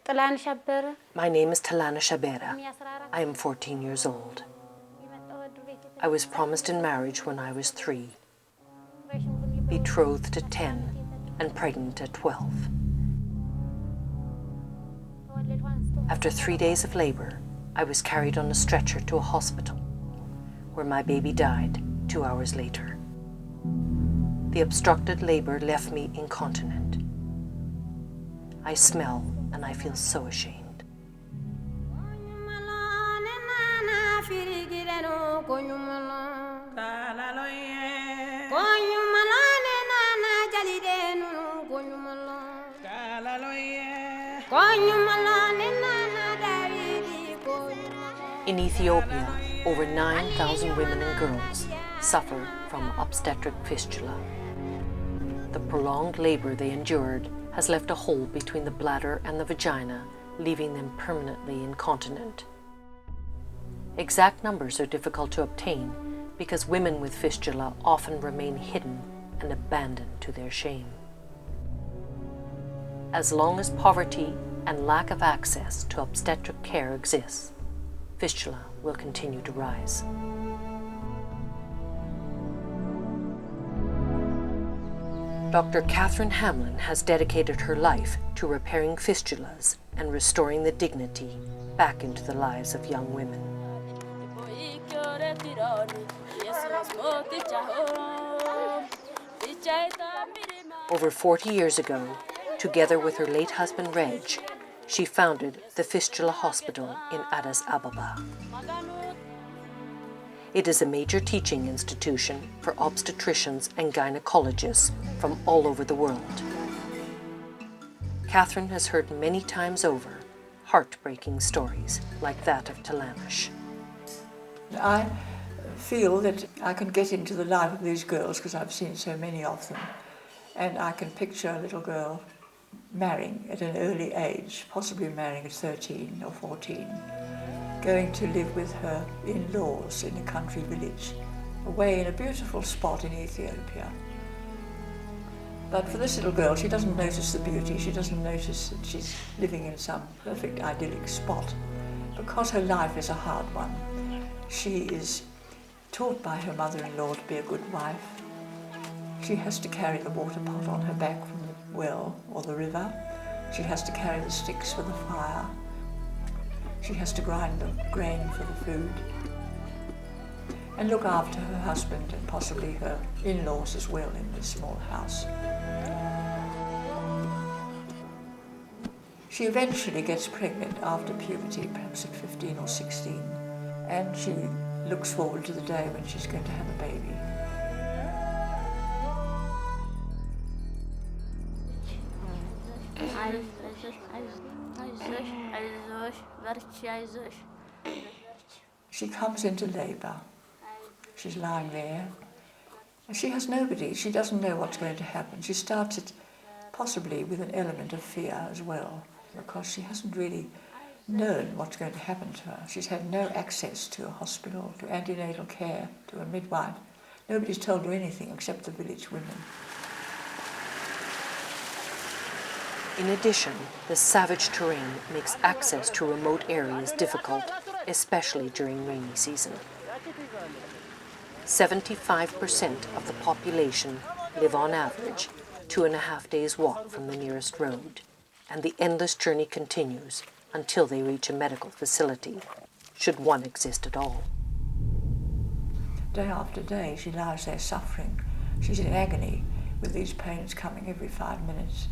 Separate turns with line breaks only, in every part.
My name is Telanish. I am 14 years old. I was promised in marriage when I was 3, betrothed at 10, and pregnant at 12. After 3 days of labor, I was carried on a stretcher to a hospital, where my baby died 2 hours later. The obstructed labor left me incontinent. I smell and I feel so ashamed. In Ethiopia, over 9,000 women and girls suffer from obstetric fistula. The prolonged labor they endured has left a hole between the bladder and the vagina, leaving them permanently incontinent. Exact numbers are difficult to obtain because women with fistula often remain hidden and abandoned to their shame. As long as poverty and lack of access to obstetric care exists, fistula will continue to rise. Dr. Catherine Hamlin has dedicated her life to repairing fistulas and restoring the dignity back into the lives of young women. Over 40 years ago, together with her late husband Reg, she founded the Fistula Hospital in Addis, Ababa. It is a major teaching institution for obstetricians and gynecologists from all over the world. Catherine has heard many times over heartbreaking stories like that of Telanish.
I feel that I can get into the life of these girls because I've seen so many of them, and I can picture a little girl marrying at an early age, possibly marrying at 13 or 14, going to live with her in-laws in a country village, away in a beautiful spot in Ethiopia. But for this little girl, she doesn't notice the beauty, she doesn't notice that she's living in some perfect idyllic spot, because her life is a hard one. She is taught by her mother-in-law to be a good wife. She has to carry the water pot on her back from the well or the river. She has to carry the sticks for the fire. She has to grind the grain for the food and look after her husband and possibly her in-laws as well in this small house. She eventually gets pregnant after puberty, perhaps at 15 or 16, and she looks forward to the day when she's going to have a baby. She comes into labour. She's lying there. She has nobody. She doesn't know what's going to happen. She starts it possibly with an element of fear as well, because she hasn't really known what's going to happen to her. She's had no access to a hospital, to antenatal care, to a midwife. Nobody's told her anything except the village women.
In addition, the savage terrain makes access to remote areas difficult, especially during rainy season. 75% of the population live on average 2.5 days walk from the nearest road, and the endless journey continues until they reach a medical facility, should one exist at all.
Day after day, she lies there suffering. She's in agony with these pains coming every 5 minutes.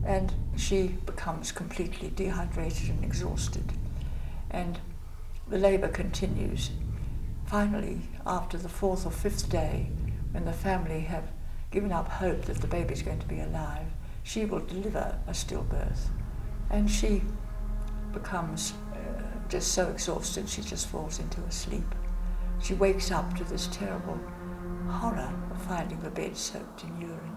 And she becomes completely dehydrated and exhausted. And the labour continues. Finally, after the 4th or 5th day, when the family have given up hope that the baby's going to be alive, she will deliver a stillbirth. And she becomes just so exhausted, she just falls into a sleep. She wakes up to this terrible horror of finding the bed soaked in urine.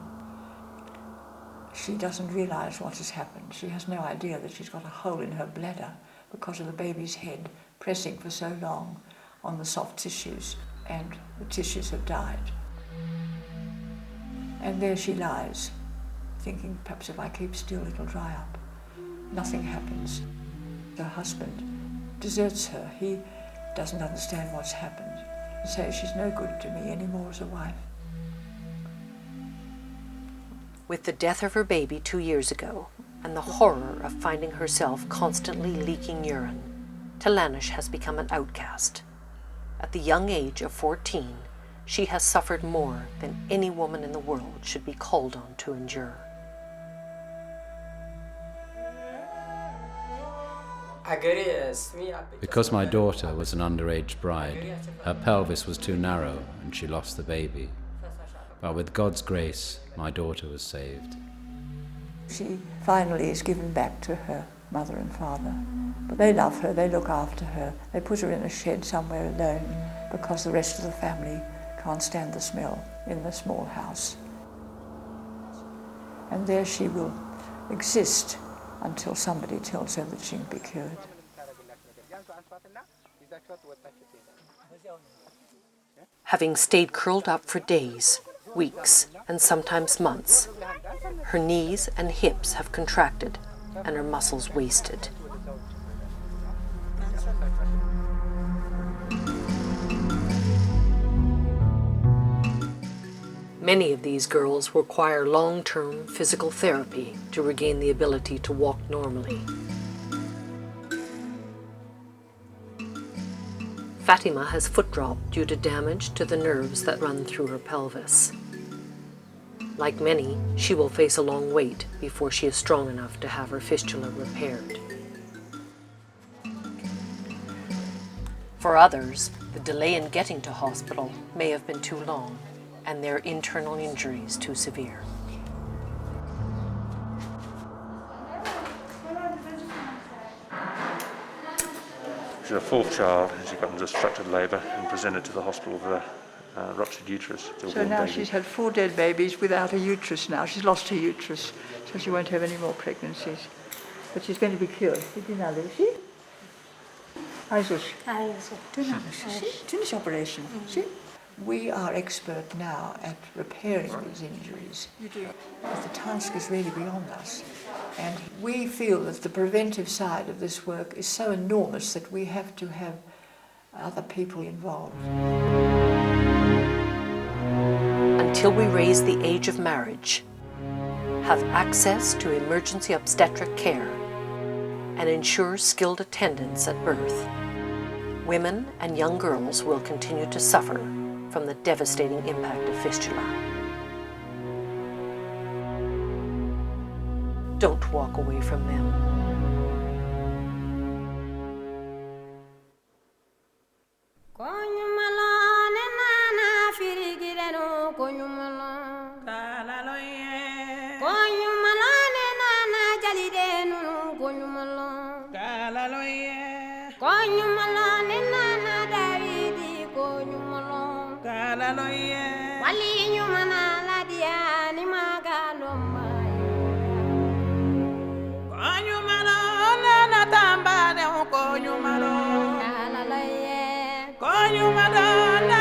She doesn't realise what has happened. She has no idea that she's got a hole in her bladder because of the baby's head pressing for so long on the soft tissues, and the tissues have died. And there she lies, thinking perhaps if I keep still it'll dry up. nothing happens. Her husband deserts her. He doesn't understand what's happened. He says she's no good to me anymore as a wife.
With the death of her baby 2 years ago, and the horror of finding herself constantly leaking urine, Telanish has become an outcast. At the young age of 14, she has suffered more than any woman in the world should be called on to endure.
Because my daughter was an underage bride, her pelvis was too narrow and she lost the baby. But with God's grace, my daughter was saved.
She finally is given back to her mother and father. But they love her, they look after her. They put her in a shed somewhere alone because the rest of the family can't stand the smell in the small house. And there she will exist until somebody tells her that she can be cured.
Having stayed curled up for days, weeks, and sometimes months, her knees and hips have contracted and her muscles wasted. Many of these girls require long-term physical therapy to regain the ability to walk normally. Fatima has foot drop due to damage to the nerves that run through her pelvis. Like many, she will face a long wait before she is strong enough to have her fistula repaired. For others, the delay in getting to hospital may have been too long and their internal injuries too severe.
She's a fourth child, and she got into obstructed labour and presented to the hospital with a ruptured uterus.
So now she's had 4 dead babies without a uterus now. She's lost her uterus, so she won't have any more pregnancies. But she's going to be cured. Finish operation. We are expert now at repairing these injuries. But the task is really beyond us. And we feel that the preventive side of this work is so enormous that we have to have other people involved.
Until we raise the age of marriage, have access to emergency obstetric care, and ensure skilled attendance at birth, women and young girls will continue to suffer from the devastating impact of fistula. Don't walk away from them.
Konyu malo